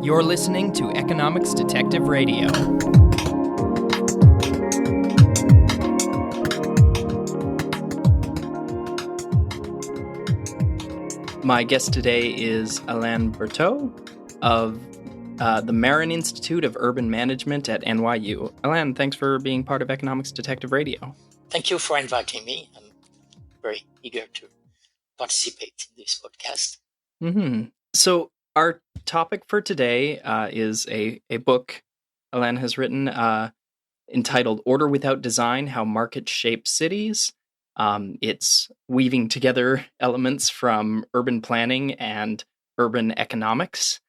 You're listening to Economics Detective Radio. My guest today is Alain Bertaud of the Marin Institute of Urban Management at NYU. Alain, thanks for being part of Economics Detective Radio. Thank you for inviting me. I'm very eager to participate in this podcast. So our topic for today is a book Alain has written entitled Order Without Design, How Markets Shape Cities. It's weaving together elements from urban planning and urban economics.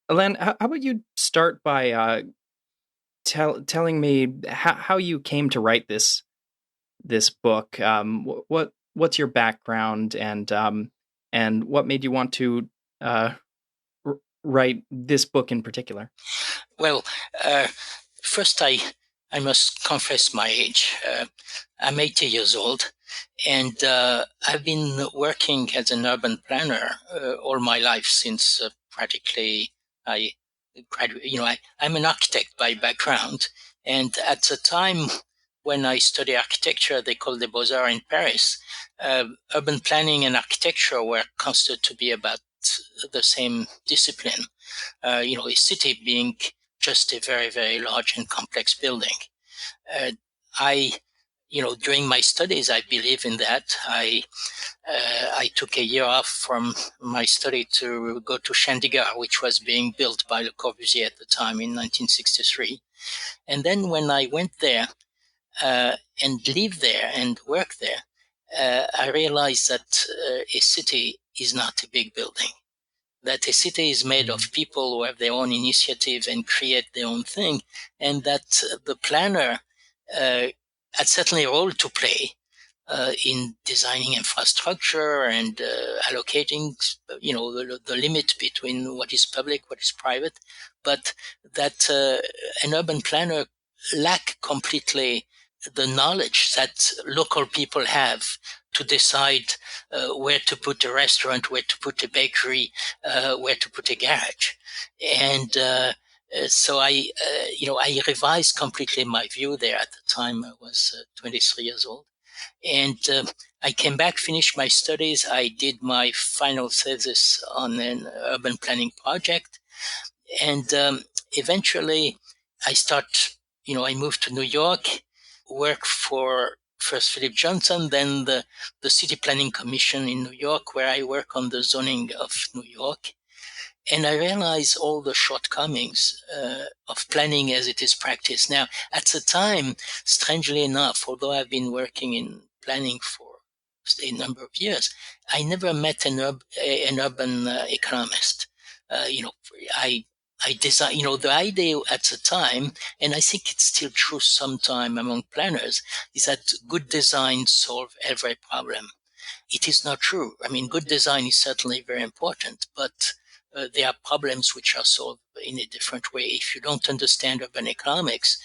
Alain, how about you start by telling me how you came to write this book? What's your background, and what made you want to write this book in particular? Well, first I must confess my age. I'm 80 years old, and I've been working as an urban planner all my life since practically I graduated. I'm an architect by background, and at the time when I studied architecture, they called the Beaux-Arts in Paris. Urban planning and architecture were considered to be about the same discipline. A city being just a very, very large and complex building. During my studies, I believe in that. I took a year off from my study to go to Chandigarh, which was being built by Le Corbusier at the time in 1963. And then when I went there and lived there and worked there, I realized that a city is not a big building. That a city is made of people who have their own initiative and create their own thing, and that the planner had certainly a role to play in designing infrastructure and allocating, the limit between what is public, what is private, but that an urban planner lacked completely the knowledge that local people have to decide where to put a restaurant, where to put a bakery, where to put a garage. And so I revised completely my view there. At the time, I was 23 years old. And I came back, finished my studies. I did my final thesis on an urban planning project. And eventually I moved to New York, worked for first Philip Johnson, then the City Planning Commission in New York, where I work on the zoning of New York. And I realized all the shortcomings of planning as it is practiced. Now, at the time, strangely enough, although I've been working in planning for a number of years, I never met an urban economist. I design, the idea at the time, and I think it's still true sometime among planners, is that good design solve every problem. It is not true. I mean, good design is certainly very important, but there are problems which are solved in a different way. If you don't understand urban economics,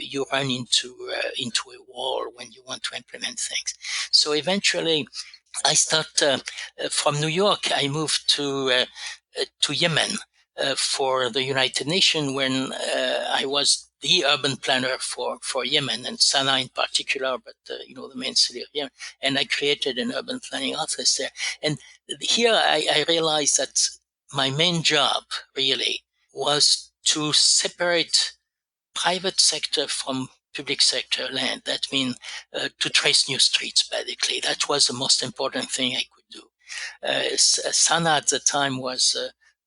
you run into a wall when you want to implement things. So eventually, I start from New York. I moved to Yemen for the United Nations when I was the urban planner for Yemen and Sana'a in particular, but the main city of Yemen. And I created an urban planning office there. And here I realized that my main job really was to separate private sector from public sector land. That means to trace new streets, basically. That was the most important thing I could do. Sana'a at the time was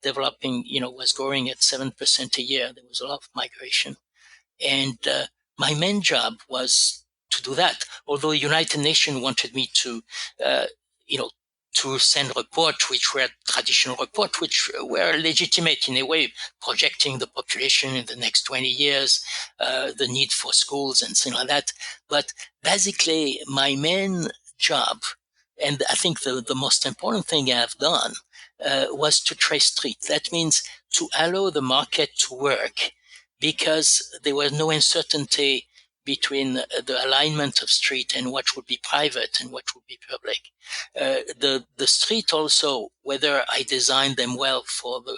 developing, was growing at 7% a year. There was a lot of migration. And my main job was to do that. Although the United Nations wanted me to, to send reports, which were traditional reports, which were legitimate in a way, projecting the population in the next 20 years, the need for schools and things like that. But basically, my main job, and I think the most important thing I've done, was to trace street. That means to allow the market to work, because there was no uncertainty between the alignment of street and what would be private and what would be public. The street also, whether I designed them well for the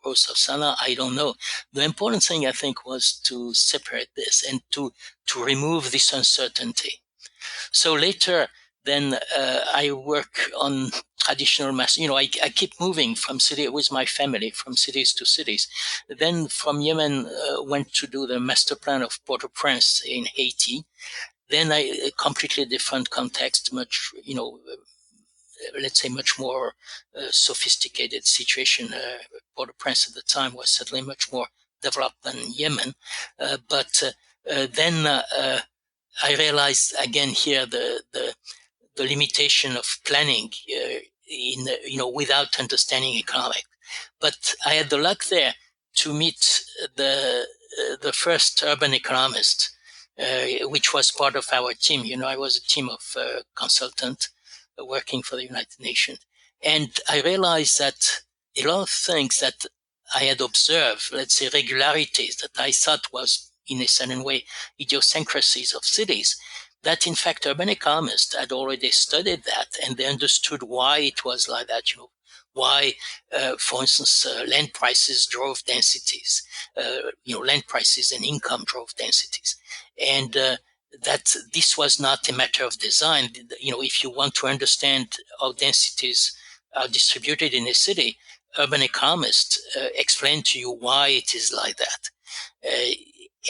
growth of Sana, I don't know. The important thing, I think, was to separate this and to remove this uncertainty. So later, then I work on traditional mass. I keep moving from city with my family from cities to cities. Then from Yemen, went to do the master plan of Port-au-Prince in Haiti. Then a completely different context, much let's say much more sophisticated situation. Port-au-Prince at the time was certainly much more developed than Yemen, but then I realized again here the limitation of planning without understanding economics. But I had the luck there to meet the first urban economist, which was part of our team. I was a team of consultants working for the United Nations, and I realized that a lot of things that I had observed, let's say regularities that I thought was in a certain way idiosyncrasies of cities, that in fact urban economists had already studied that, and they understood why it was like that. Why, for instance, land prices drove densities. Land prices and income drove densities, and that this was not a matter of design. If you want to understand how densities are distributed in a city, urban economists explain to you why it is like that.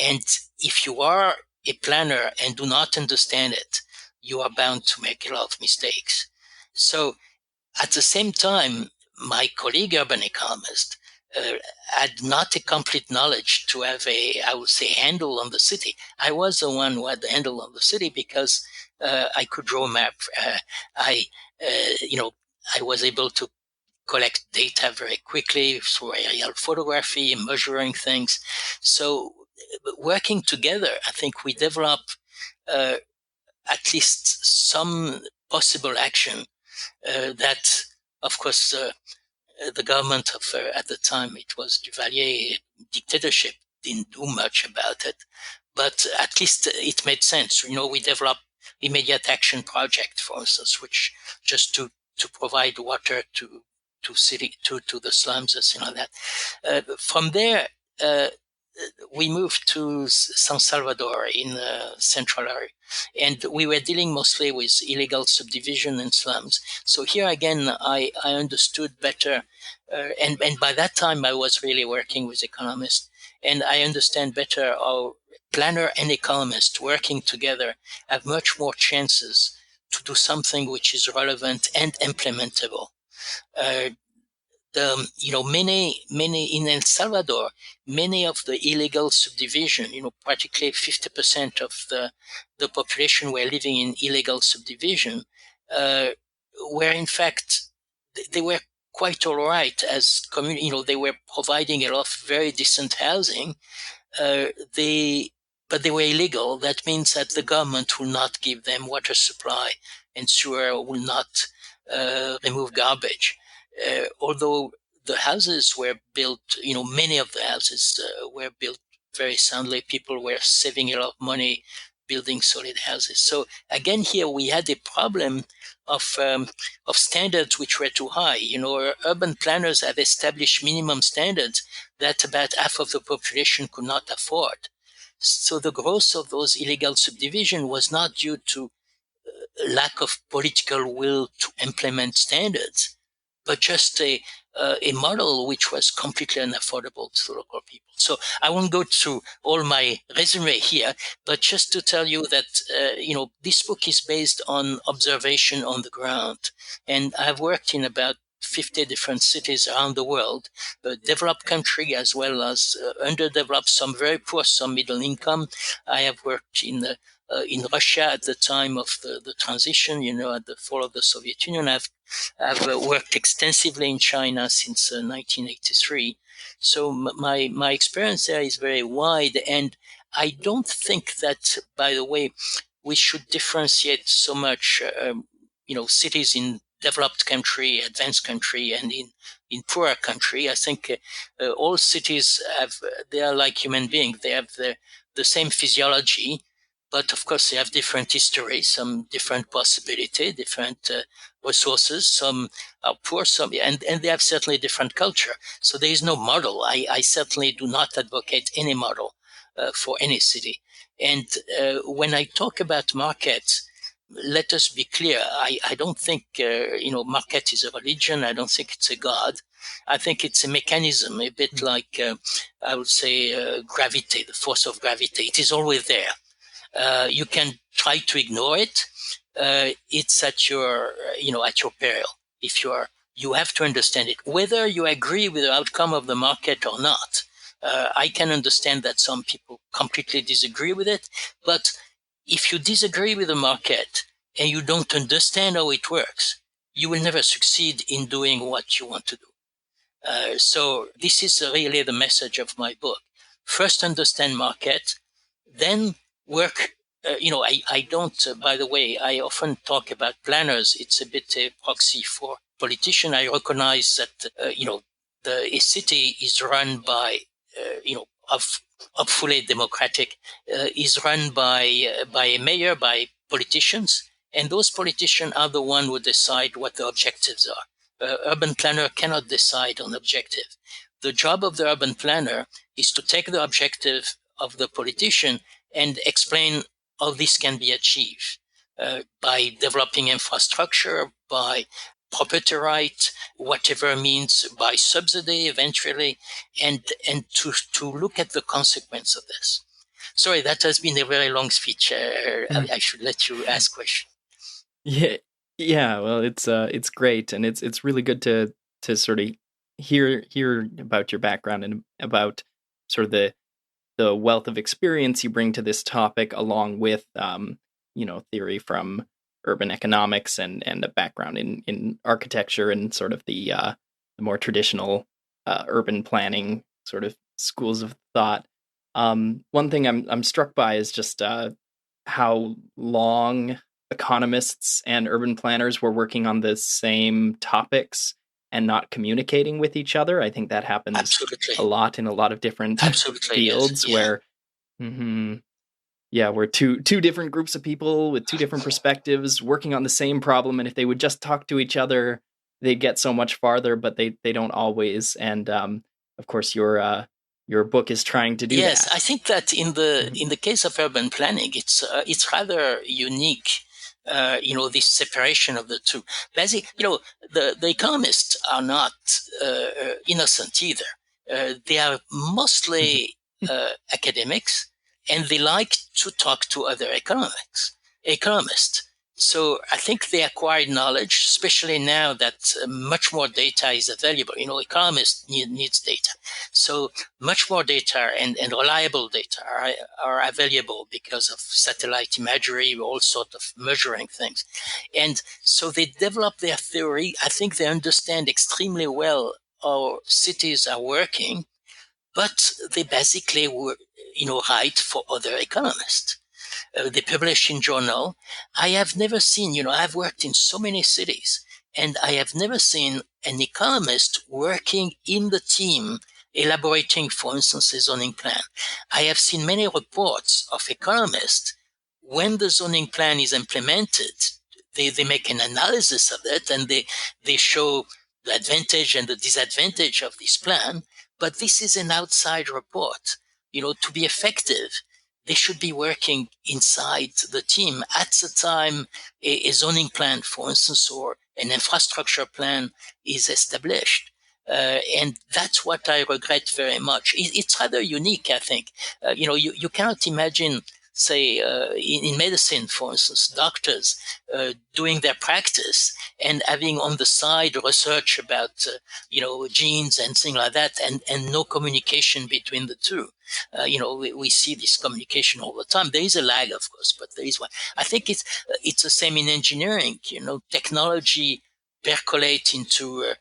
And if you are a planner and do not understand it, you are bound to make a lot of mistakes. So at the same time, my colleague urban economist had not a complete knowledge to have I would say, handle on the city. I was the one who had the handle on the city because I could draw a map. I was able to collect data very quickly through aerial photography, measuring things. So working together, I think we develop at least some possible action that, of course, the government of at the time, it was Duvalier dictatorship, didn't do much about it, but at least it made sense. We developed immediate action project, for instance, which just to provide water to the slums and things like that. From there, we moved to San Salvador in the central area, and we were dealing mostly with illegal subdivision and slums. So here again, I understood better, and by that time I was really working with economists, and I understand better how planner and economist working together have much more chances to do something which is relevant and implementable. Many in El Salvador, many of the illegal subdivision, particularly 50% of the population were living in illegal subdivision, where in fact they were quite all right as community. They were providing a lot of very decent housing. But they were illegal. That means that the government will not give them water supply and sewer, will not remove garbage. Although the houses were built, many of the houses were built very soundly. People were saving a lot of money building solid houses. So again, here we had a problem of standards which were too high. Urban planners have established minimum standards that about half of the population could not afford. So the growth of those illegal subdivision was not due to lack of political will to implement standards, but just a model which was completely unaffordable to local people. So I won't go through all my resume here, but just to tell you that, this book is based on observation on the ground. And I've worked in about 50 different cities around the world, developed country as well as underdeveloped, some very poor, some middle income. I have worked in Russia at the time of the transition, at the fall of the Soviet Union. I've worked extensively in China since 1983. So my experience there is very wide. And I don't think that, by the way, we should differentiate so much, cities in developed country, advanced country, and in poorer country. I think all cities they are like human beings. They have the same physiology. but of course they have different history, some different possibility, different resources. Some are poor, some, and they have certainly different culture. So there is no model. I certainly do not advocate any model for any city. And when I talk about markets, let us be clear. I don't think, market is a religion. I don't think it's a God. I think it's a mechanism, a bit like, I would say, gravity, the force of gravity. It is always there. You can try to ignore it. It's at your, at your peril. If you have to understand it, whether you agree with the outcome of the market or not. I can understand that some people completely disagree with it, but if you disagree with the market and you don't understand how it works, you will never succeed in doing what you want to do. So this is really the message of my book. First, understand market, then work. I don't, by the way, I often talk about planners. It's a bit a proxy for politician. I recognize that, a city is run by, of fully democratic, is run by a mayor, by politicians, and those politicians are the one who decide what the objectives are. Urban planner cannot decide on objective. The job of the urban planner is to take the objective of the politician and explain how this can be achieved by developing infrastructure, by property right, whatever means, by subsidy eventually, and to look at the consequence of this. Sorry, that has been a very long speech. I should let you ask questions. Yeah, yeah. Well, it's great, and it's really good to sort of hear about your background and about sort of the wealth of experience you bring to this topic, along with theory from urban economics and a background in architecture and sort of the more traditional urban planning sort of schools of thought. One thing I'm struck by is just how long economists and urban planners were working on the same topics and not communicating with each other. I think that happens Absolutely. a lot in a lot of different Absolutely, fields yes. Yeah. where we're two different groups of people with two different perspectives working on the same problem, and if they would just talk to each other, they'd get so much farther, but they don't always. And of course your book is trying to do Yes, that. I think that in the case of urban planning, it's rather unique. This separation of the two. Basically, the economists are not innocent either. They are mostly academics, and they like to talk to other economists. So I think they acquired knowledge, especially now that much more data is available. Economists needs data. So much more data and reliable data are available because of satellite imagery, all sorts of measuring things. And so they develop their theory. I think they understand extremely well how cities are working, but they basically write for other economists. They publish in journal. I have never seen, I've worked in so many cities, and I have never seen an economist working in the team elaborating, for instance, a zoning plan. I have seen many reports of economists when the zoning plan is implemented. They make an analysis of it, and they show the advantage and the disadvantage of this plan. But this is an outside report. To be effective, they should be working inside the team at the time a zoning plan, for instance, or an infrastructure plan is established. And that's what I regret very much. It's rather unique, I think. You cannot imagine, say, in medicine, for instance, doctors doing their practice and having on the side research about, genes and things like that, and no communication between the two. We see this communication all the time. There is a lag, of course, but there is one. I think it's the same in engineering. Technology percolate into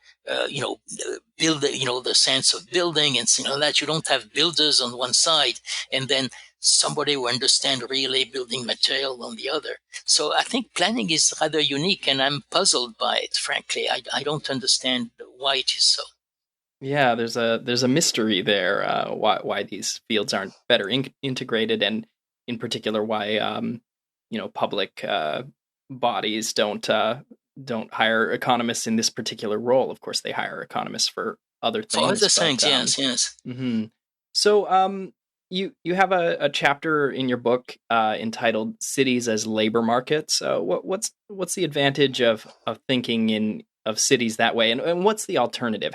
build the sense of building and things like that. You don't have builders on one side and then somebody who understand really building material on the other. So I think planning is rather unique, and I'm puzzled by it. Frankly, I don't understand why it is so. Yeah, there's a mystery there. Why these fields aren't better integrated, and in particular why public bodies don't hire economists in this particular role. Of course, they hire economists for other For things, other but things, yes. mhm. So you have a chapter in your book entitled "Cities as Labor Markets." What's the advantage of thinking of cities that way, and what's the alternative?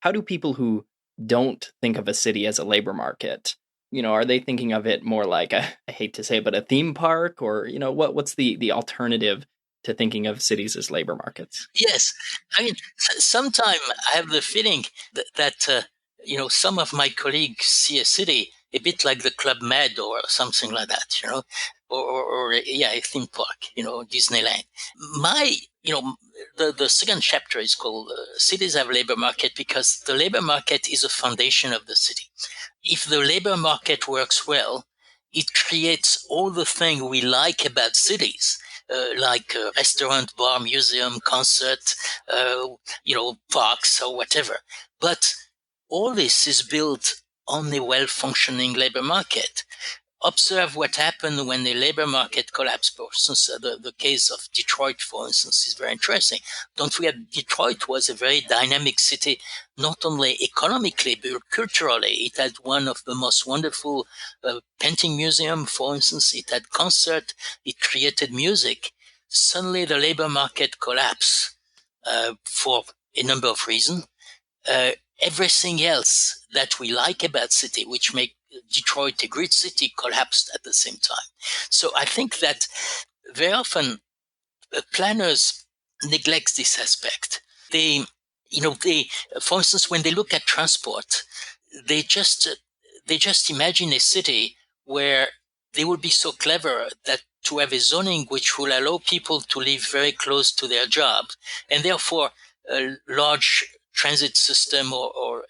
How do people who don't think of a city as a labor market, are they thinking of it more like I hate to say it, but a theme park, or what's the alternative to thinking of cities as labor markets? Yes, I mean, sometimes I have the feeling that some of my colleagues see a city a bit like the Club Med or something like that, or yeah, a theme park, Disneyland. My, the second chapter is called Cities Have Labor Market, because the labor market is a foundation of the city. If the labor market works well, it creates all the things we like about cities, like restaurant, bar, museum, concert, parks or whatever. But all this is built on a well-functioning labor market. Observe what happened when the labor market collapsed. For instance, the case of Detroit, for instance, is very interesting. Don't forget, Detroit was a very dynamic city, not only economically, but culturally. It had one of the most wonderful painting museum, for instance. It had concert. It created music. Suddenly, the labor market collapsed for a number of reasons. Uh, Everything else that we like about city, which make Detroit a great city, collapsed at the same time. So I think that very often planners neglect this aspect. They, for instance, when they look at transport, they just imagine a city where they will be so clever that to have a zoning which will allow people to live very close to their job, and therefore a large transit system will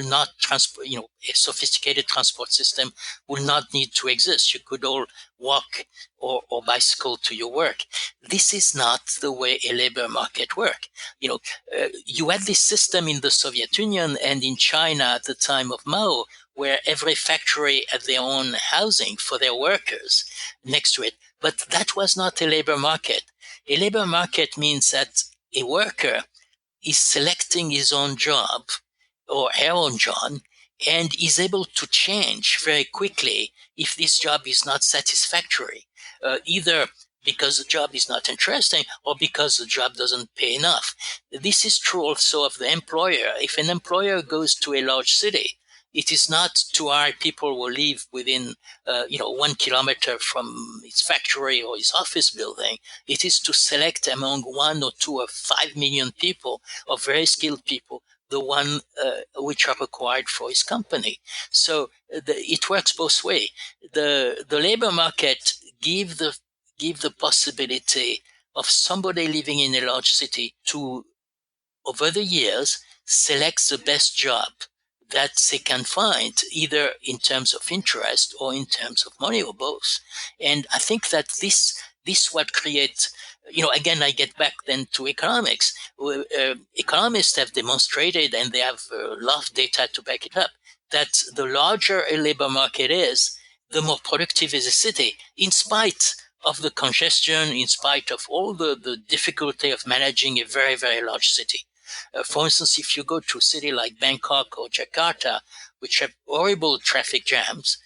not transport, a sophisticated transport system will not need to exist. You could all walk or bicycle to your work. This is not the way a labor market works. You had this system in the Soviet Union and in China at the time of Mao, where every factory had their own housing for their workers next to it. But that was not a labor market. A labor market means that a worker is selecting his own job or her own job and is able to change very quickly if this job is not satisfactory, either because the job is not interesting or because the job doesn't pay enough. This is true also of the employer. If an employer goes to a large city, it is not to hire people who live within, 1 kilometer from its factory or its office building. It is to select among 1 or 2 or 5 million people, or very skilled people, the one which are required for his company. So it works both ways. The labor market give the possibility of somebody living in a large city to, over the years, select the best job that they can find, either in terms of interest or in terms of money or both. And I think that this what creates, again, I get back then to economics. Economists have demonstrated, and they have a lot of data to back it up, that the larger a labor market is, the more productive is a city, in spite of the congestion, in spite of all the difficulty of managing a very, very large city. For instance, if you go to a city like Bangkok or Jakarta, which have horrible traffic jams,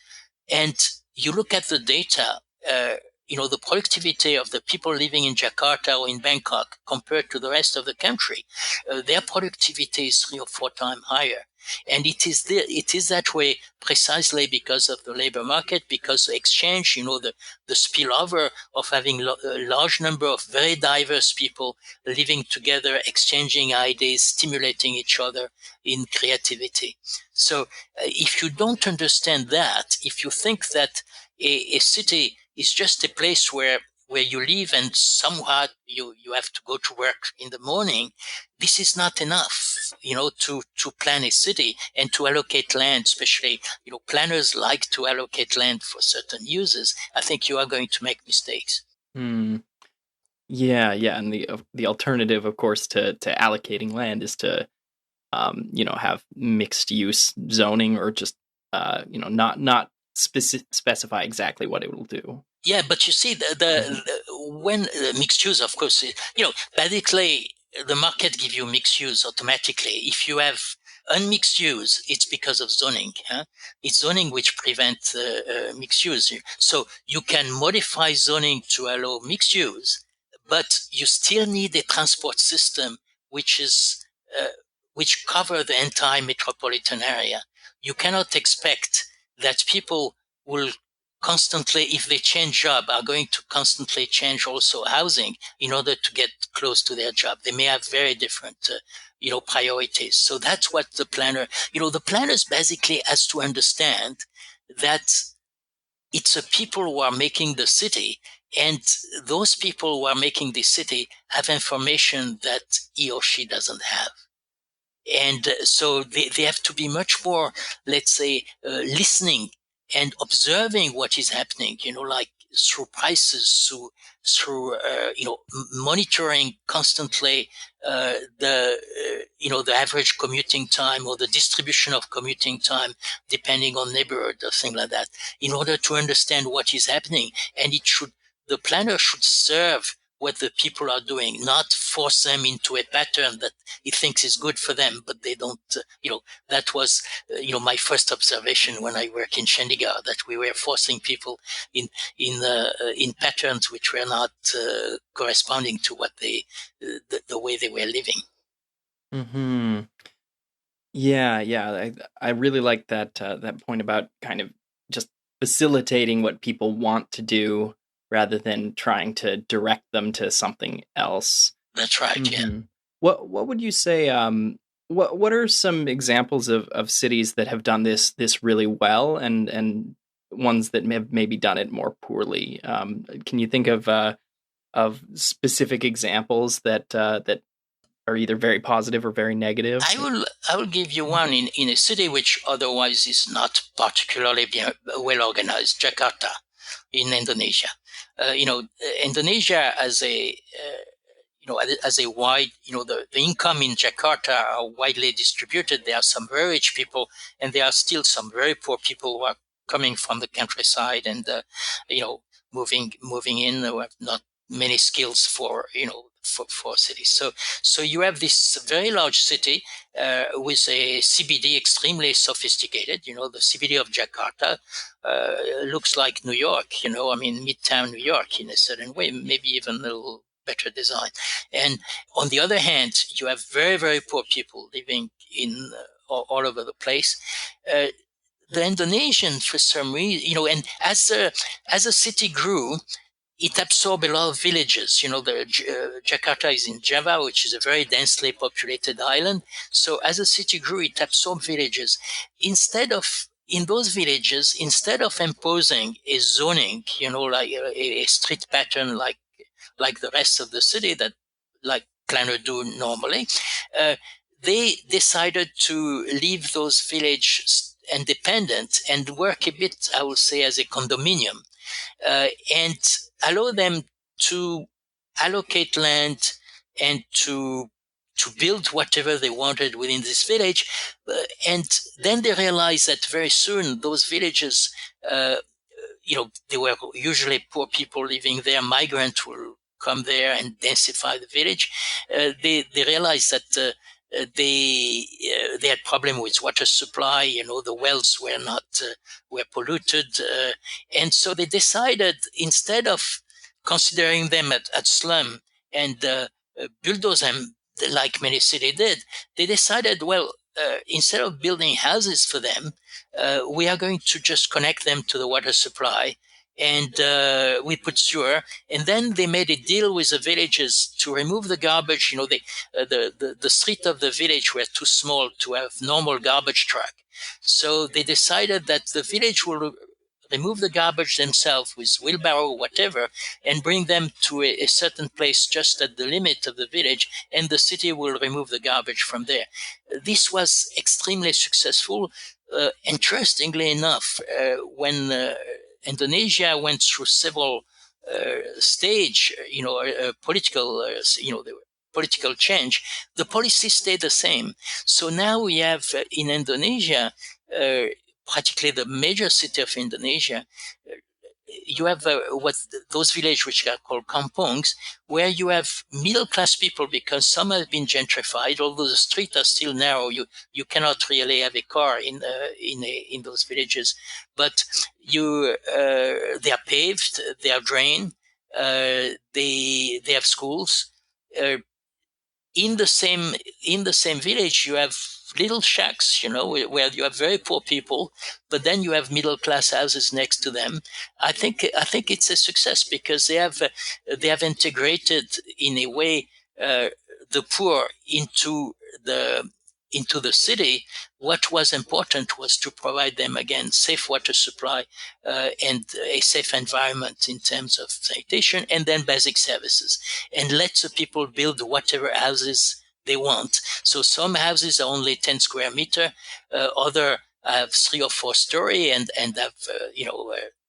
and you look at the data, the productivity of the people living in Jakarta or in Bangkok compared to the rest of the country, their productivity is 3 or 4 times higher. And it is that way precisely because of the labor market, because the exchange, the spillover of having a large number of very diverse people living together, exchanging ideas, stimulating each other in creativity. So if you don't understand that, if you think that a city is just a place where you live and somehow you have to go to work in the morning, this is not enough, to plan a city and to allocate land, especially, planners like to allocate land for certain uses. I think you are going to make mistakes. Hmm. Yeah, yeah, and the alternative, of course, to allocating land is to have mixed use zoning, or just not specify exactly what it will do. Yeah, but you see, when mixed use, of course, basically the market gives you mixed use automatically. If you have unmixed use, it's because of zoning. Huh? It's zoning which prevents mixed use. So you can modify zoning to allow mixed use, but you still need a transport system which is which cover the entire metropolitan area. You cannot expect that people will constantly, if they change job, are going to constantly change also housing in order to get close to their job. They may have very different, priorities. So that's what the planner, the planners basically has to understand that it's the people who are making the city, and those people who are making the city have information that he or she doesn't have. And so they have to be much more, let's say, listening and observing what is happening, like through prices, through monitoring constantly the average commuting time or the distribution of commuting time depending on neighborhood or things like that, in order to understand what is happening. And the planner should serve what the people are doing, not force them into a pattern that he thinks is good for them, but they don't, that was, my first observation when I work in Chandigarh, that we were forcing people in patterns which were not corresponding to what the way they were living. Mm-hmm. Yeah. I really like that point about kind of just facilitating what people want to do rather than trying to direct them to something else. That's right. Mm-hmm. Yeah. What would you say? What are some examples of cities that have done this really well, and ones that have maybe done it more poorly? Can you think of specific examples that are either very positive or very negative? I will give you one in a city which otherwise is not particularly well organized, Jakarta, in Indonesia. Indonesia as a wide, the income in Jakarta are widely distributed. There are some very rich people, and there are still some very poor people who are coming from the countryside and, moving in, who have not many skills for cities. So you have this very large city with a CBD extremely sophisticated. The CBD of Jakarta looks like New York. Midtown New York in a certain way, maybe even a little better design. And on the other hand, you have very, very poor people living in all over the place. The Indonesians, for some reason, and as a city grew, it absorbed a lot of villages. Jakarta is in Java, which is a very densely populated island. So as the city grew, it absorbed villages. In those villages, instead of imposing a zoning, like a street pattern like the rest of the city that like planners do normally, they decided to leave those villages independent and work a bit, I would say, as a condominium, and allow them to allocate land and to build whatever they wanted within this village. And then they realized that very soon those villages, they were usually poor people living there. Migrants will come there and densify the village. They realized that they had problem with water supply. The wells were polluted, and so they decided, instead of considering them at slum and bulldoze them like many cities did, they decided, well, instead of building houses for them, we are going to just connect them to the water supply, and we put sewer. And then they made a deal with the villages to remove the garbage. The street of the village were too small to have normal garbage truck. So they decided that the village will remove the garbage themselves with wheelbarrow, whatever, and bring them to a certain place just at the limit of the village, and the city will remove the garbage from there. This was extremely successful. Interestingly enough, when Indonesia went through several stage, political, political change, the policy stayed the same. So now we have in Indonesia particularly the major city of Indonesia, you have those villages which are called kampongs, where you have middle class people because some have been gentrified. Although the streets are still narrow, you cannot really have a car in those villages. But they are paved, they are drained, they have schools. Uh, in the same village, you have little shacks, where you have very poor people, but then you have middle class houses next to them. I think it's a success because they have integrated in a way the poor into the city. What was important was to provide them again safe water supply and a safe environment in terms of sanitation, and then basic services, and let the people build whatever houses they want. So some houses are only 10 square meter, other have 3 or 4 story and have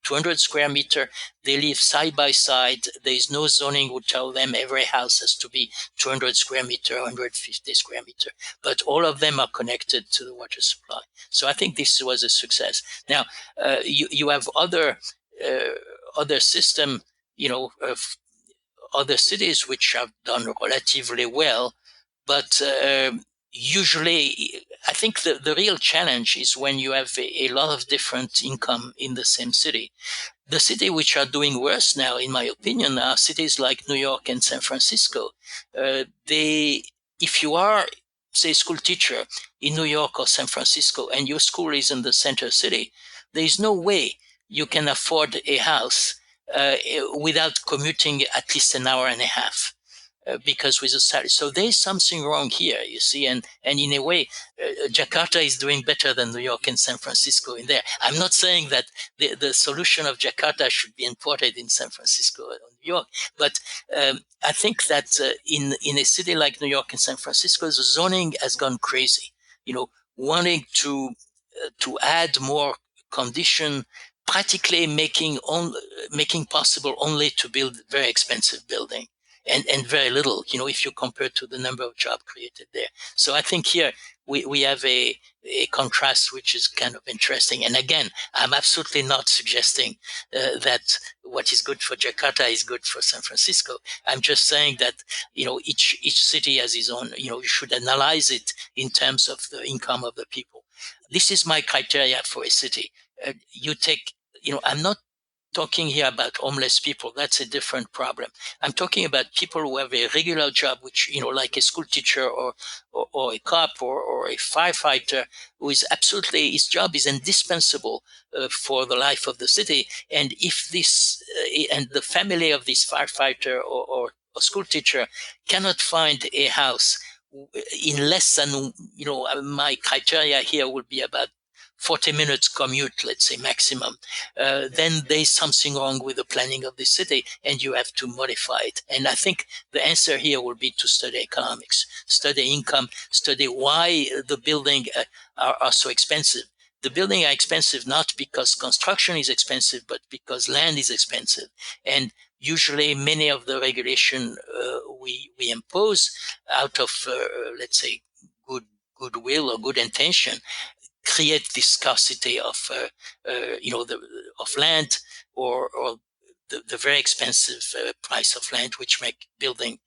200 square meter. They live side by side. There is no zoning would tell them every house has to be 200 square meter, 150 square meter, but all of them are connected to the water supply. So I think this was a success. Now, you have other system, of other cities which have done relatively well, but usually I think the real challenge is when you have a lot of different income in the same city. The cities which are doing worse now, in my opinion, are cities like New York and San Francisco. If you are, say, school teacher in New York or San Francisco, and your school is in the center city, there is no way you can afford a house without commuting at least an hour and a half. Because with the salary, so there's something wrong here, you see, and in a way, Jakarta is doing better than New York and San Francisco in there. I'm not saying that the solution of Jakarta should be imported in San Francisco or New York, but I think that in a city like New York and San Francisco, the zoning has gone crazy. Wanting to add more condition, practically making possible only to build very expensive building. And very little, if you compare to the number of jobs created there. So I think here we have a contrast which is kind of interesting. And again, I'm absolutely not suggesting that what is good for Jakarta is good for San Francisco. I'm just saying that, each city has its own, you should analyze it in terms of the income of the people. This is my criteria for a city. You take, I'm not talking here about homeless people. That's a different problem. I'm talking about people who have a regular job, which, like a school teacher or a cop or a firefighter, who is absolutely, his job is indispensable for the life of the city. And if this, and the family of this firefighter or school teacher cannot find a house in less than, my criteria here would be about 40 minutes commute, let's say maximum, then there's something wrong with the planning of the city and you have to modify it. And I think the answer here will be to study economics, study income, study why the building are so expensive. The building are expensive not because construction is expensive, but because land is expensive. And usually many of the regulation we impose out of, let's say, goodwill or good intention, create this scarcity of of land or the very expensive price of land, which make building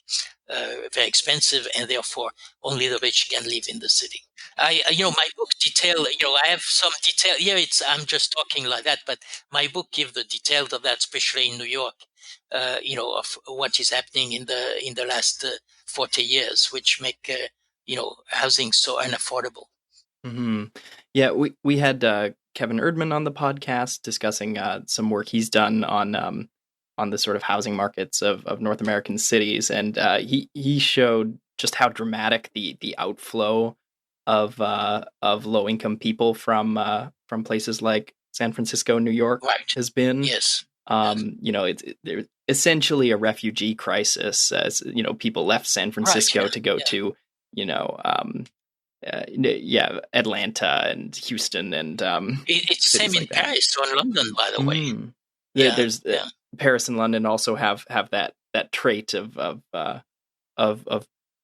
very expensive, and therefore only the rich can live in the city. My book detail, I have some detail here. I'm just talking like that, but my book gives the details of that, especially in New York, of what is happening in the last 40 years, which make, housing so unaffordable. Mm-hmm. Yeah, we had Kevin Erdman on the podcast discussing some work he's done on the sort of housing markets of North American cities, and he showed just how dramatic the outflow of low income people from places like San Francisco, New York, Right. has been. Yes. It's essentially a refugee crisis, as people left San Francisco to go to Atlanta and Houston and it's cities same in like that. Paris or London, by the way. There's Paris and London also have that trait of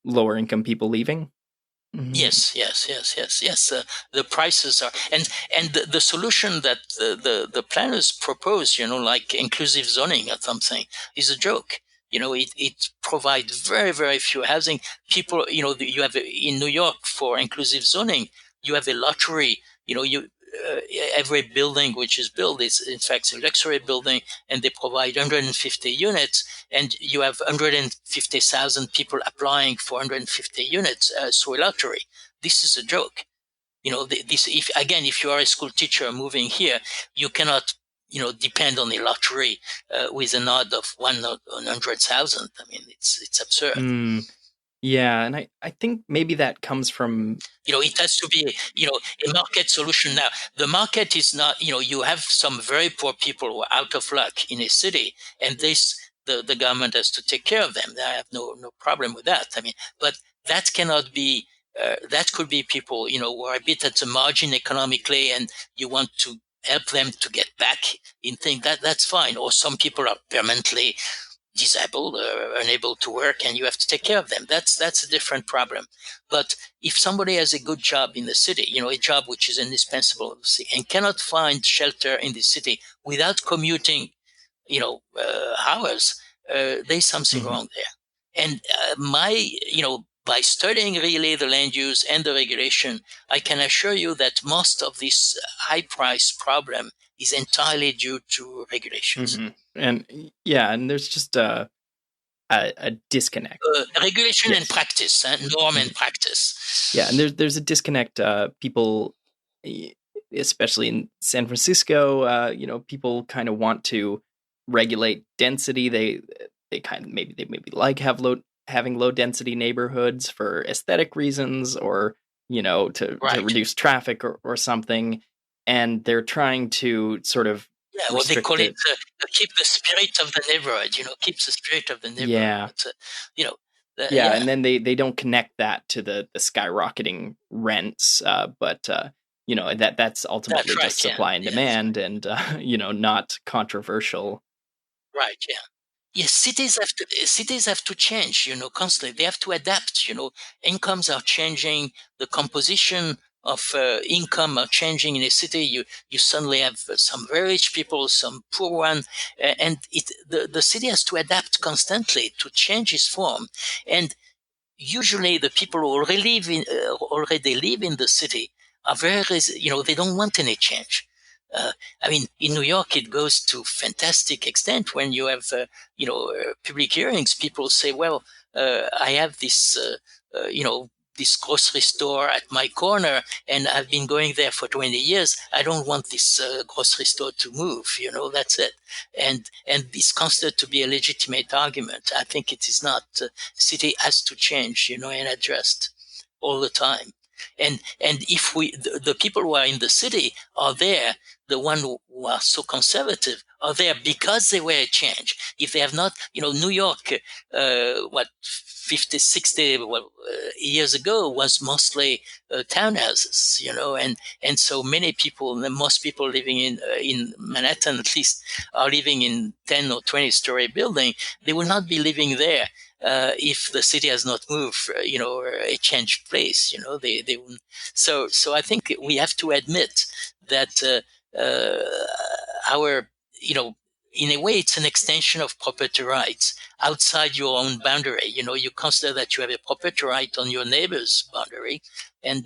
lower income people leaving. Mhm. Yes. The prices are, and the solution that the planners propose, like inclusive zoning or something, is a joke. It provides very, very few housing. People, you have in New York for inclusive zoning, you have a lottery. You every building which is built is in fact a luxury building, and they provide 150 units, and you have 150,000 people applying for 150 units through a lottery. This is a joke. If you are a school teacher moving here, you cannot, depend on a lottery with an odd of 100,000. I mean, it's absurd. Mm, yeah, and I think maybe that comes from. It has to be, a market solution. Now, the market is not, you have some very poor people who are out of luck in a city, and the government has to take care of them. I have no problem with that. I mean, but that cannot be, that could be people, who are a bit at the margin economically, and you want to help them to get back in things. That's fine. Or some people are permanently disabled, unable to work, and you have to take care of them. That's a different problem. But if somebody has a good job in the city, a job which is indispensable in the city, and cannot find shelter in the city without commuting, hours, there's something Mhm. wrong there. And by studying really the land use and the regulation, I can assure you that most of this high price problem is entirely due to regulations. And yeah, and there's just a disconnect. Regulation and Yes. practice, norm and Mhm. Yeah, and practice. there's a disconnect. People, e- especially in San Francisco, people kind of want to regulate density. They kind of maybe like having low density neighborhoods for aesthetic reasons, or to Right. reduce traffic, or something. And they're trying to sort of Yeah, what they restrict call it, it. keep the spirit of the neighborhood. Keeps the spirit of the neighborhood. Yeah. But, Yeah, yeah, and then they don't connect that to the skyrocketing rents, but that's ultimately that's right. just Yeah, supply and yes, demand, and not controversial. right. Yeah. Yes, cities have to change, constantly. They have to adapt, incomes are changing, the composition of income are changing in a city. You suddenly have some very rich people, some poor one, and the city has to adapt constantly to change its form. And usually the people who already live in the city are they don't want any change. Uh, I mean, in New York, it goes to fantastic extent when you have, public hearings. People say, "Well, I have this grocery store at my corner, and I've been going there for 20 years. I don't want this grocery store to move. That's it." And this considered to be a legitimate argument. I think it is not. City has to change, and adjust all the time. And if the people who are in the city are there, the one who are so conservative are there because they were a change. If they have not, New York, 50, 60 years ago was mostly townhouses, and so many people, most people living in Manhattan at least, are living in 10 or 20-story building. They will not be living there if the city has not moved, or a changed place, they wouldn't. So I think we have to admit that our, in a way, it's an extension of property rights outside your own boundary. You consider that you have a property right on your neighbor's boundary, and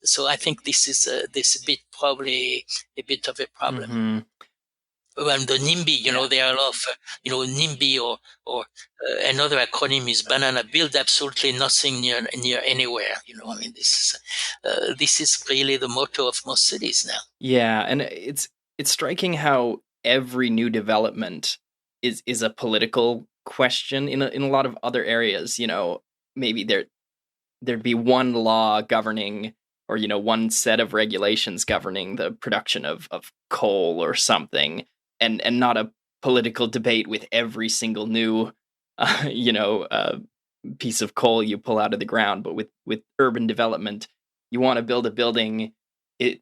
so I think this a bit probably a bit of a problem. Hmm. And the NIMBY, Yeah. there are a lot of, NIMBY or another acronym is banana, build absolutely nothing near anywhere. I mean, this is really the motto of most cities now. Yeah, and it's striking how every new development is a political question in a lot of other areas. Maybe there'd be one law governing, or one set of regulations governing the production of coal or something, and not a political debate with every single new uh, you know uh, piece of coal you pull out of the ground. But with urban development, you want to build a building, it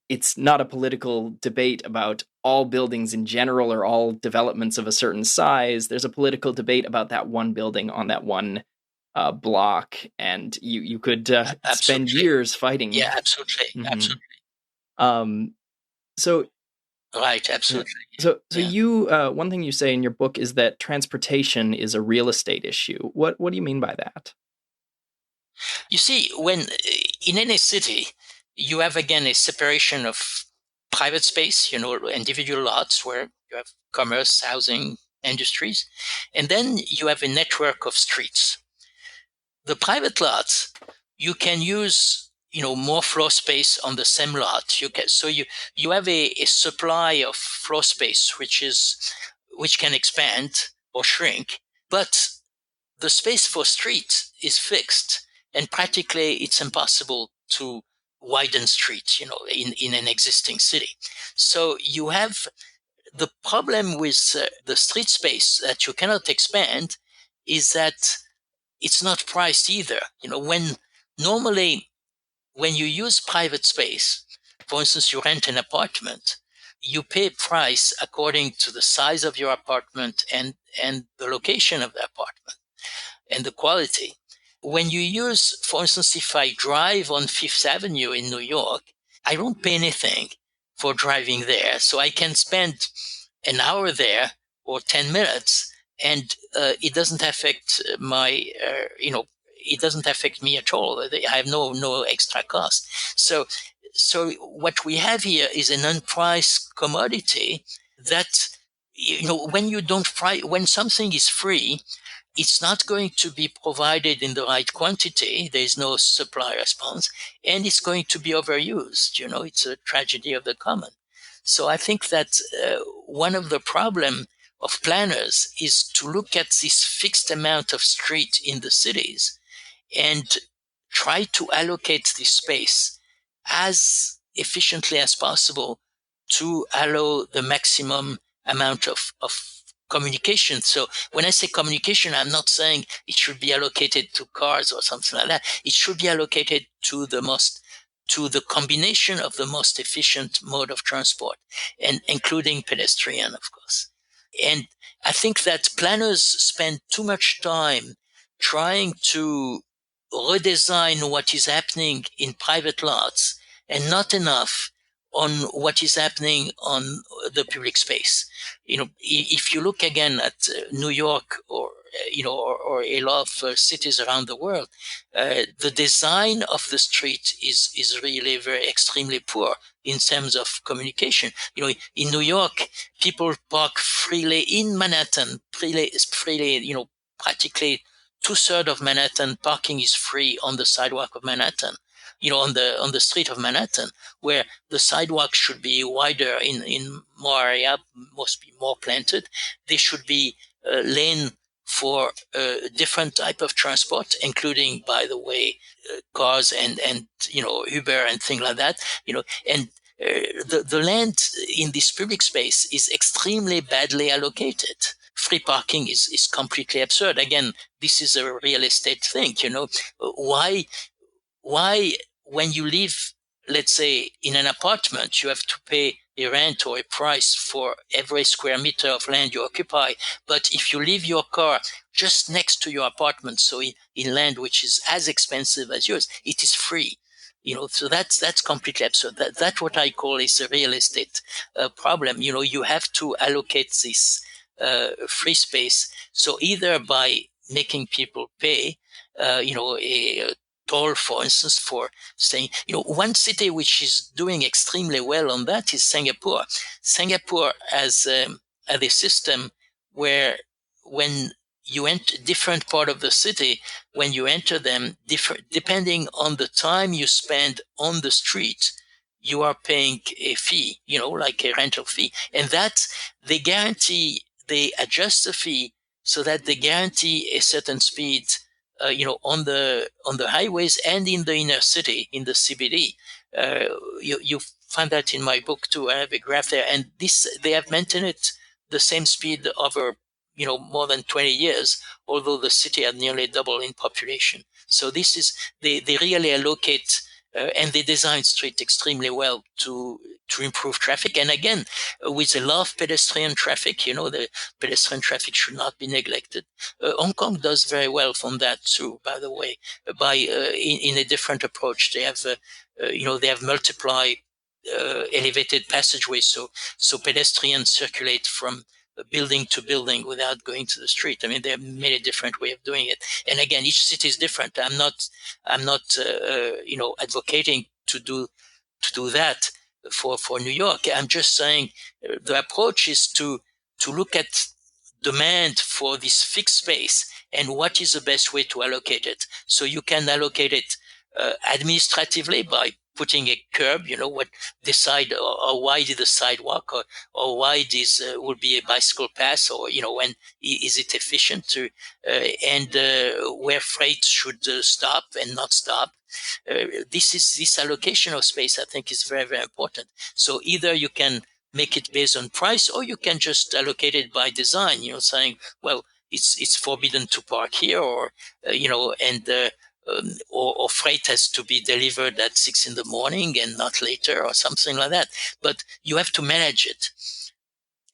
it's not a political debate about all buildings in general, or all developments of a certain size. There's a political debate about that one building on that one block, and you could spend Absolutely. years fighting. Yeah, absolutely. Mhm. Absolutely. So Right, absolutely. so Yeah. you one thing you say in your book is that transportation is a real estate issue. What do you mean by that? You see, when in any city, you have again a separation of private space, individual lots where you have commerce, housing, industries, and then you have a network of streets. The private lots, you can use more floor space on the same lot. You have a supply of floor space which can expand or shrink, but the space for street is fixed, and practically it's impossible to widen streets, in an existing city. So you have the problem with the street space that you cannot expand is that it's not priced either. When normally when you use private space, for instance, you rent an apartment, you pay price according to the size of your apartment and the location of the apartment and the quality. When you use, for instance, if I drive on Fifth Avenue in New York, I don't pay anything for driving there. So I can spend an hour there or 10 minutes and it doesn't affect it doesn't affect me at all. I have no extra cost. So what we have here is an unpriced commodity that, when you don't price, when something is free, it's not going to be provided in the right quantity. There's no supply response, and it's going to be overused. It's a tragedy of the common. So I think that one of the problem of planners is to look at this fixed amount of street in the cities and try to allocate this space as efficiently as possible to allow the maximum amount of communication. So when I say communication, I'm not saying it should be allocated to cars or something like that. It should be allocated to the combination of the most efficient mode of transport, and including pedestrian, of course. And I think that planners spend too much time trying to redesign what is happening in private lots and not enough on what is happening on the public space. If you look again at New York or a lot of cities around the world, the design of the street is really very extremely poor in terms of communication. In New York, people park freely in Manhattan, freely, practically two-thirds of Manhattan parking is free on the sidewalk of Manhattan, on the street of Manhattan, where the sidewalk should be wider in more area, must be more planted. There should be lane for different type of transport, including, by the way, cars and Uber and things like that. And the land in this public space is extremely badly allocated. Free parking is completely absurd. Again, this is a real estate thing. Why when you live, let's say, in an apartment, you have to pay a rent or a price for every square meter of land you occupy. But if you leave your car just next to your apartment, so in land which is as expensive as yours, it is free. So that's completely absurd. That's what I call is a real estate problem. You have to allocate this free space. So either by making people pay, a toll, for instance, for staying. One city which is doing extremely well on that is Singapore. Singapore has a system where when you enter different part of the city, when you enter them, depending on the time you spend on the street, you are paying a fee, like a rental fee. And that they adjust the fee so that they guarantee a certain speed, on the highways and in the inner city, in the CBD. You find that in my book too. I have a graph there, and they have maintained it the same speed over more than 20 years, although the city had nearly doubled in population. So this is they really allocate and they design street extremely well to improve traffic. And again, with a lot of pedestrian traffic, the pedestrian traffic should not be neglected. Hong Kong does very well from that too, by the way, by in a different approach. They have, they have multiply elevated passageways, so pedestrians circulate from building to building without going to the street. I mean, there are many different ways of doing it. And again, each city is different. I'm not, advocating to do that for New York. I'm just saying the approach is to look at demand for this fixed space and what is the best way to allocate it. So you can allocate it administratively by putting a curb, what decide or wide is the sidewalk, or wide is will be a bicycle path, or when is it efficient to and where freight should stop and not stop. This allocation of space, I think, is very, very important. So either you can make it based on price, or you can just allocate it by design. Saying, well, it's forbidden to park here, or or freight has to be delivered at 6 a.m. and not later, or something like that. But you have to manage it.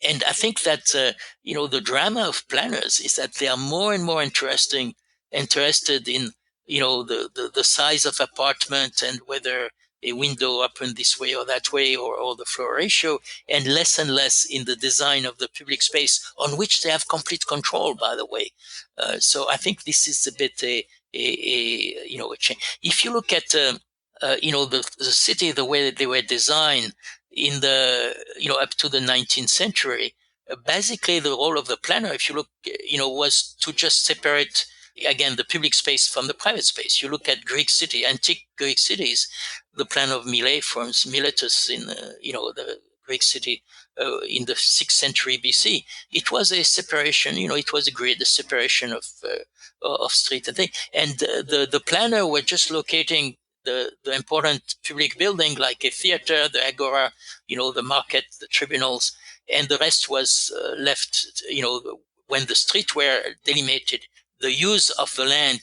And I think that, the drama of planners is that they are more and more interested in, the size of apartment and whether a window open this way or that way, or the floor ratio, and less in the design of the public space, on which they have complete control, by the way. So I think this is a bit a change. If you look at, the city, the way that they were designed in the, up to the 19th century, basically the role of the planner, if you look, was to just separate, again, the public space from the private space. You look at antique Greek cities, the plan of Miletus in, the Greek city in the 6th century BC. It was a separation, it was agreed, the separation of street and thing. And the planner were just locating the important public building, like a theater, the agora, the market, the tribunals, and the rest was left, when the streets were delimited, the use of the land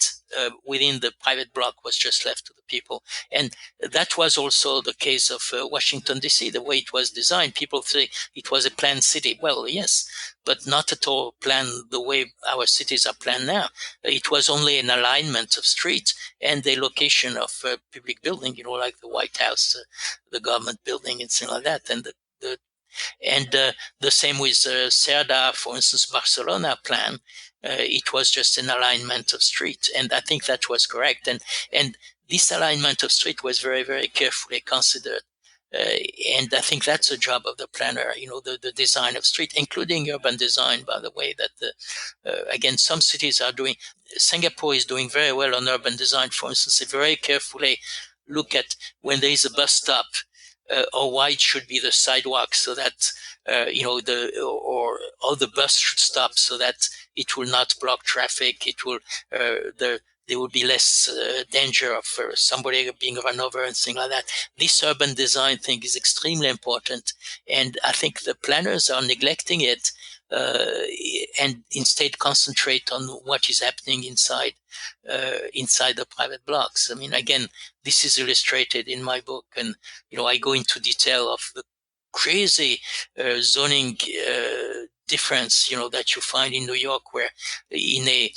within the private block was just left to the people. And that was also the case of Washington, D.C., the way it was designed. People say it was a planned city. Well, yes, but not at all planned the way our cities are planned now. It was only an alignment of streets and the location of public building, like the White House, the government building, and things like that. And the same with Cerda, for instance, Barcelona plan. It was just an alignment of street, and I think that was correct. And this alignment of street was very, very carefully considered. And I think that's a job of the planner, the design of street, including urban design, by the way, that again, some cities are doing. Singapore is doing very well on urban design, for instance. They very carefully look at when there is a bus stop, or wide should be the sidewalk, so that or the bus should stop so that it will not block traffic. It will there will be less danger of somebody being run over and things like that. This urban design thing is extremely important, and I think the planners are neglecting it, and instead concentrate on what is happening inside the private blocks. I mean, again, this is illustrated in my book, and I go into detail of the crazy zoning difference, that you find in New York, where in a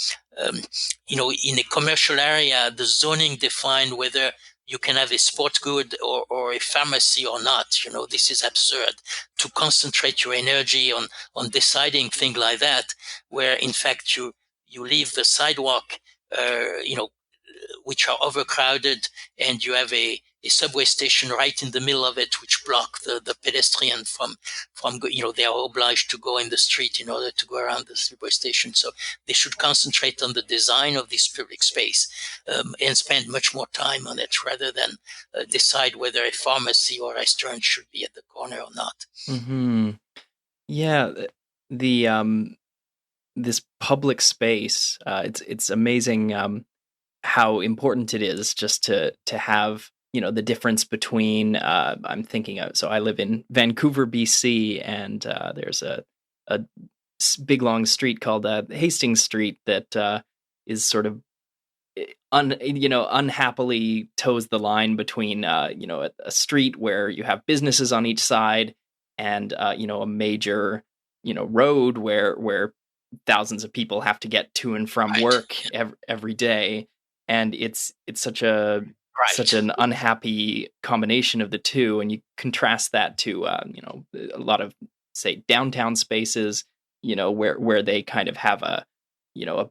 commercial area, the zoning define whether you can have a sport good or a pharmacy or not. This is absurd, to concentrate your energy on deciding things like that, where in fact you leave the sidewalk, which are overcrowded, and you have a subway station right in the middle of it, which block the pedestrian from they are obliged to go in the street in order to go around the subway station. So they should concentrate on the design of this public space, and spend much more time on it, rather than decide whether a pharmacy or restaurant should be at the corner or not. Mm-hmm. Yeah, the this public space, it's amazing how important it is just to have the difference between I'm thinking of, so I live in Vancouver, BC, and there's a big long street called Hastings Street that is sort of unhappily toes the line between a street where you have businesses on each side and a major road where thousands of people have to get to and from Right. work every day, and it's such Right. an unhappy combination of the two. And you contrast that to a lot of, say, downtown spaces, where they kind of have a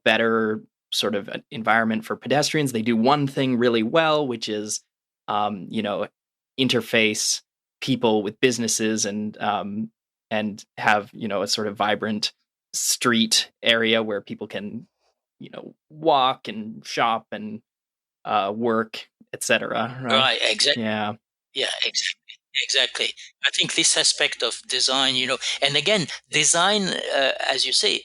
better sort of environment for pedestrians. They do one thing really well, which is you know interface people with businesses, and have a sort of vibrant street area where people can walk and shop and work, etc. Right? Right. Exactly. Yeah. Yeah, exactly. Exactly. I think this aspect of design, and again, design, as you say,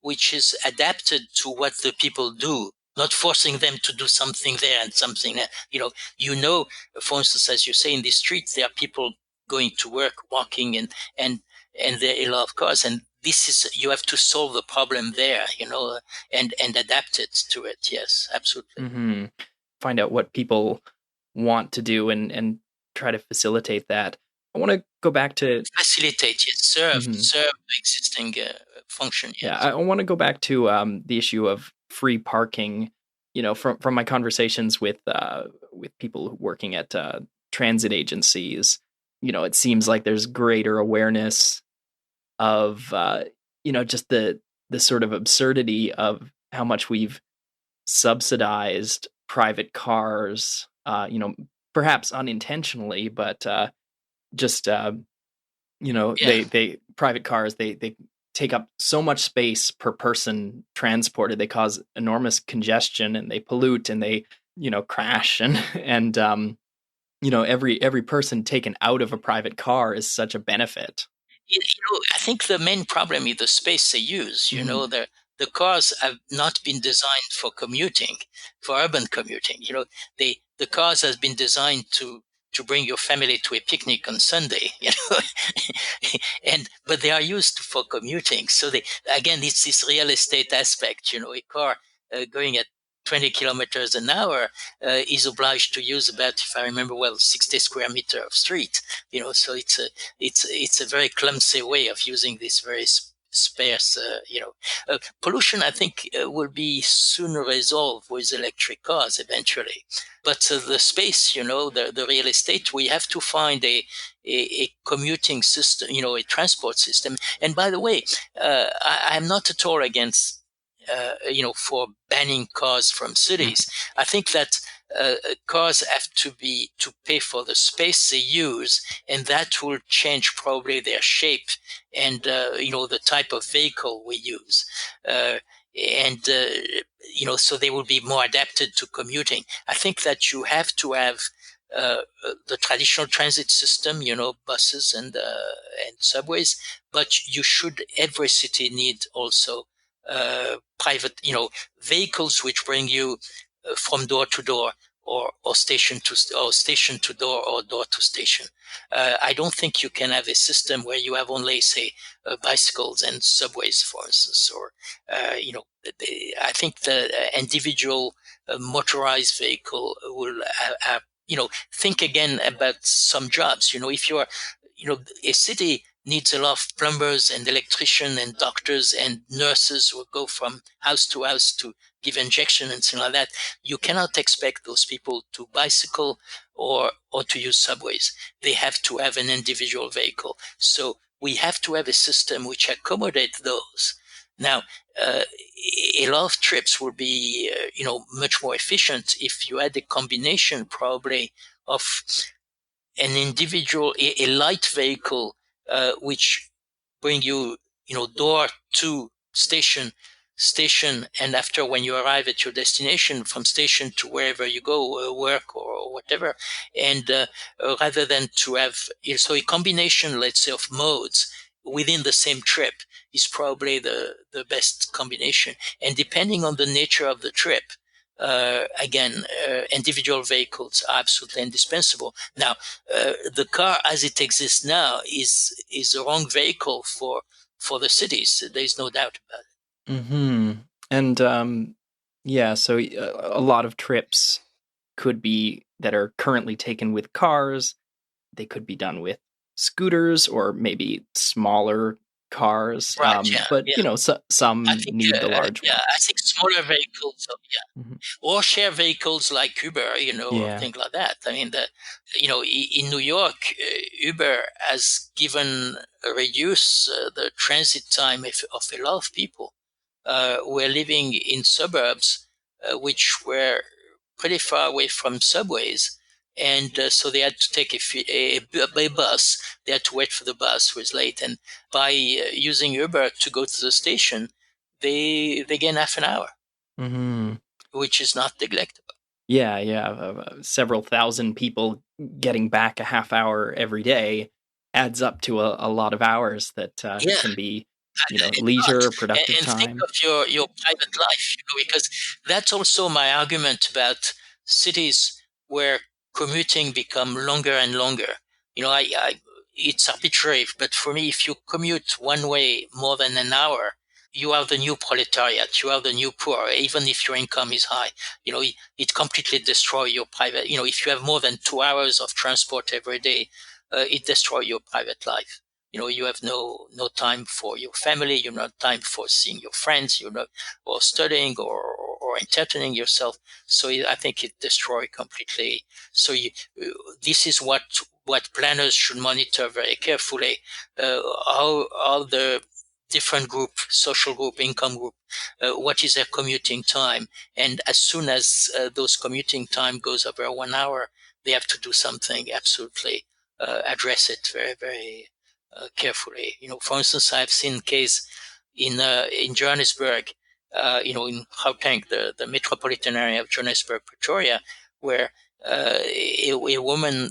which is adapted to what the people do, not forcing them to do something there and something there. For instance, as you say, in the street, there are people going to work, walking, and there are a lot of cars. And you have to solve the problem there, and adapt it to it. Yes, absolutely. Hmm. Find out what people want to do, and try to facilitate that. I want to go back to Facilitate, yes, Mhm. serve the existing function, Yeah, yes. I want to go back to the issue of free parking. From my conversations with people working at transit agencies, it seems like there's greater awareness of just the sort of absurdity of how much we've subsidized private cars. Perhaps unintentionally, but just Yeah, they private cars, they take up so much space per person transported. They cause enormous congestion, and they pollute, and they crash, and every person taken out of a private car is such a benefit. I think the main problem is the space they use. Hmm. The cars have not been designed for commuting, for urban commuting. The cars has been designed to bring your family to a picnic on Sunday. But they are used for commuting. So again, it's this real estate aspect. A car going at 20 kilometers an hour is obliged to use about, if I remember well, 60 square meter of street. So it's a very clumsy way of using this very sparse. Pollution, I think, will be soon resolved with electric cars eventually. But the space, the real estate, we have to find a commuting system, a transport system. And by the way, I'm not at all against, for banning cars from cities. I think that cars have to pay for the space they use, and that will change probably their shape and the type of vehicle we use. And so they will be more adapted to commuting. I think that you have to have the traditional transit system, buses and subways, but every city need also private, vehicles which bring you from door to door, or station to door, or door to station. I don't think you can have a system where you have only, say, bicycles and subways, for instance, or I think the individual motorized vehicle will think again about some jobs. If you're, a city needs a lot of plumbers and electricians and doctors and nurses who go from house to house to give injection and things like that. You cannot expect those people to bicycle or to use subways. They have to have an individual vehicle. So we have to have a system which accommodates those. Now, a lot of trips will be, much more efficient if you had a combination, probably, of an individual, a light vehicle, which bring you, door to station, and after, when you arrive at your destination, from station to wherever you go, work or whatever, and rather than to have, so a combination, let's say, of modes within the same trip is probably the best combination. And depending on the nature of the trip, again, individual vehicles are absolutely indispensable. Now, the car as it exists now is the wrong vehicle for the cities. There is no doubt about it. Hmm. And Yeah, so a lot of trips could be that are currently taken with cars. They could be done with scooters or maybe smaller cars. Right. Yeah. But Yeah. I some think, need the large yeah, ones. I think smaller vehicles, Mhm. or share vehicles like Uber, or Yeah. things like that. I mean, in New York, Uber has given reduce the transit time of a lot of people who are living in suburbs, which were pretty far away from subways. And so they had to take a bus. They had to wait for the bus, who was late. And by using Uber to go to the station, they gain half an hour, Hmm. which is not neglectable. Yeah, yeah. Several thousand people getting back a half hour every day adds up to a lot of hours that Yeah, can be, it leisure, does. productive And think time. of your private life, because that's also my argument about cities where commuting become longer and longer. It's arbitrary, but for me, if you commute one way more than an hour, you are the new proletariat. You are the new poor, even if your income is high. It completely destroys your private. If you have more than 2 hours of transport every day, it destroys your private life. You have no time for your family. You not time for seeing your friends. Or studying or entertaining yourself. So I think it destroys completely. So this is what planners should monitor very carefully. How the different group, social group, income group, what is their commuting time, and as soon as those commuting time goes over 1 hour, they have to do something, absolutely address it very, very carefully. For instance, I've seen case in Johannesburg, in Gauteng, the metropolitan area of Johannesburg, Pretoria, where a woman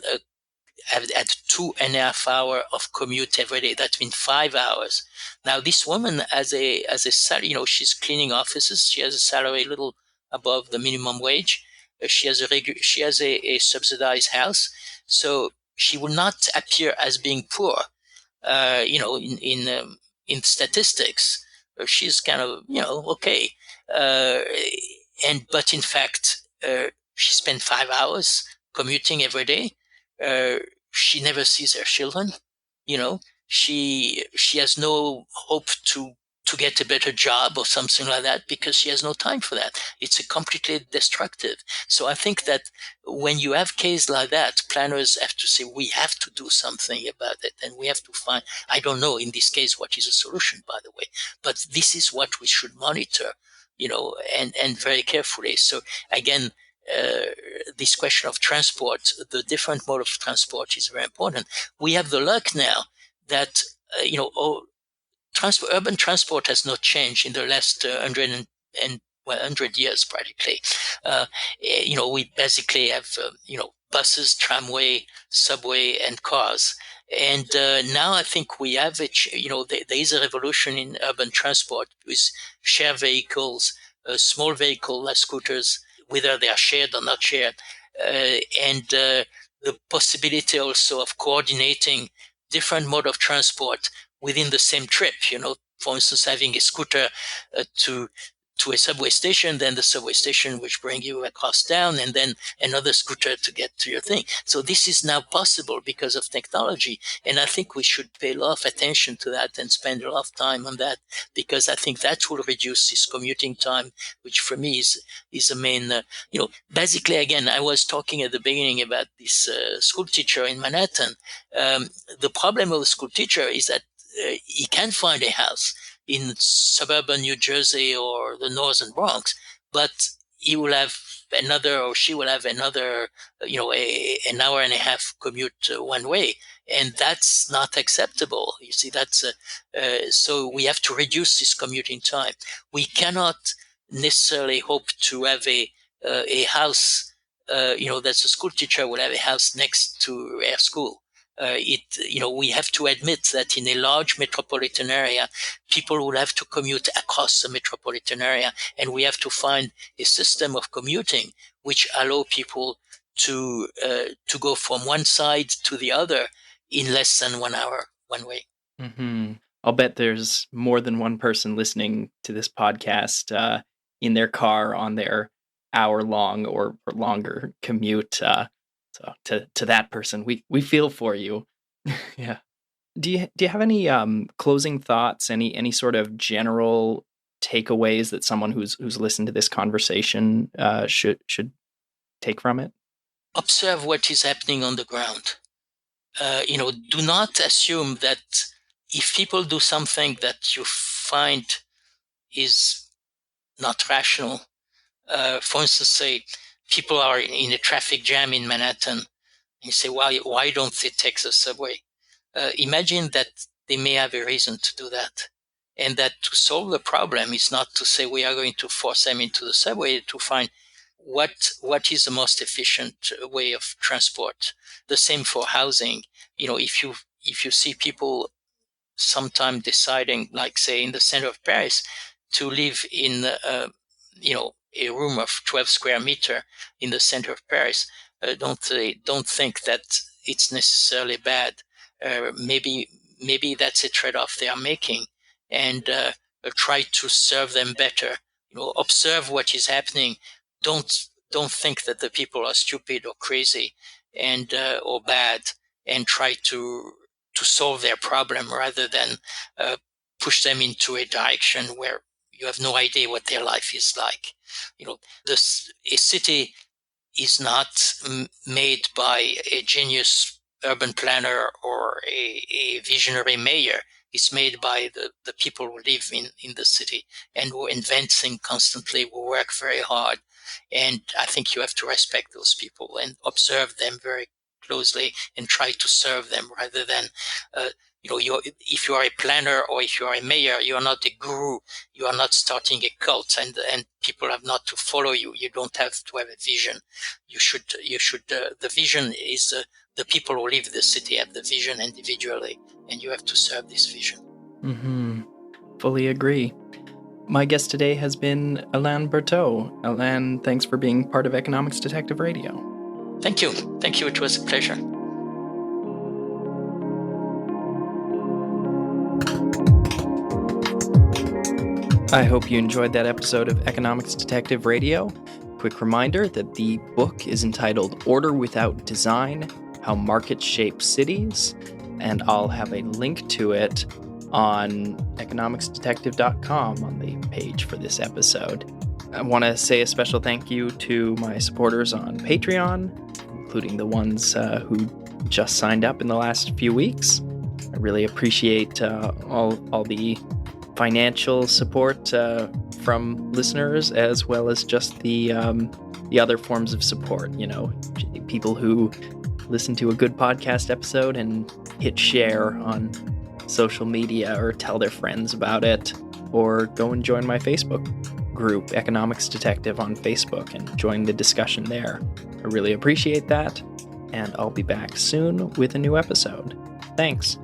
had 2.5 hours of commute every day. That's been 5 hours. Now, this woman, as a salary, she's cleaning offices. She has a salary a little above the minimum wage. She has a subsidized house, so she will not appear as being poor. In statistics, she's kind of okay, uh, but in fact, she spent 5 hours commuting every day. Uh, she never sees her children. You know, she has no hope to get a better job or something like that because she has no time for that. It's a completely destructive. So I think that when you have cases like that, planners have to say, we have to do something about it, and we have to find, I don't know in this case what is a solution, by the way, but this is what we should monitor, and very carefully. So again, uh, this question of transport, the different mode of transport is very important. We have the luck now that, urban transport has not changed in the last 100 years practically. Uh, we basically have, buses, tramway, subway, and cars. And now I think we have there is a revolution in urban transport with shared vehicles, small vehicle like scooters, whether they are shared or not shared, and the possibility also of coordinating different mode of transport within the same trip. For instance, having a scooter to a subway station, then the subway station which bring you across town, and then another scooter to get to your thing. So this is now possible because of technology, and I think we should pay a lot of attention to that and spend a lot of time on that, because I think that will reduce this commuting time, which for me is the main. Basically, again, I was talking at the beginning about this school teacher in Manhattan. The problem of the school teacher is that he can find a house in suburban New Jersey or the northern Bronx, but he will have another, or she will have another, an hour and a half commute one way. And that's not acceptable. You see, so we have to reduce this commuting time. We cannot necessarily hope to have a house, that's a school teacher will have a house next to their school. We have to admit that in a large metropolitan area, people will have to commute across the metropolitan area, and we have to find a system of commuting which allow people to go from one side to the other in less than 1 hour one way. Hmm. I'll bet there's more than one person listening to this podcast in their car on their hour-long or longer commute. So to that person, we feel for you. Yeah. Do you have any closing thoughts? Any sort of general takeaways that someone who's listened to this conversation should take from it? Observe what is happening on the ground. Do not assume that if people do something that you find is not rational, for instance, say people are in a traffic jam in Manhattan, and you say, why don't they take the subway? Imagine that they may have a reason to do that. And that to solve the problem is not to say we are going to force them into the subway, to find what is the most efficient way of transport. The same for housing. If you see people sometime deciding, like say in the center of Paris, to live in a room of 12 square meter in the center of Paris, don't think that it's necessarily bad. Maybe that's a trade-off they are making, and try to serve them better. Observe what is happening. Don't think that the people are stupid or crazy and or bad, and try to solve their problem rather than push them into a direction where you have no idea what their life is like. A city is not made by a genius urban planner or a visionary mayor. It's made by the people who live in the city and who invent things constantly, who work very hard. And I think you have to respect those people and observe them very closely and try to serve them rather than, if you are a planner or if you are a mayor, you are not a guru. You are not starting a cult, and people have not to follow you. You don't have to have a vision. You should. The vision is the people who live in the city have the vision individually, and you have to serve this vision. Mm-hmm. Fully agree. My guest today has been Alain Bertaud. Alain, thanks for being part of Economics Detective Radio. Thank you. Thank you. It was a pleasure. I hope you enjoyed that episode of Economics Detective Radio. Quick reminder that the book is entitled Order Without Design: How Markets Shape Cities, and I'll have a link to it on economicsdetective.com on the page for this episode. I want to say a special thank you to my supporters on Patreon, including the ones who just signed up in the last few weeks. I really appreciate all the financial support from listeners, as well as just the other forms of support. People who listen to a good podcast episode and hit share on social media or tell their friends about it, or go and join my Facebook group, Economics Detective, on Facebook, and join the discussion there. I really appreciate that, and I'll be back soon with a new episode. Thanks.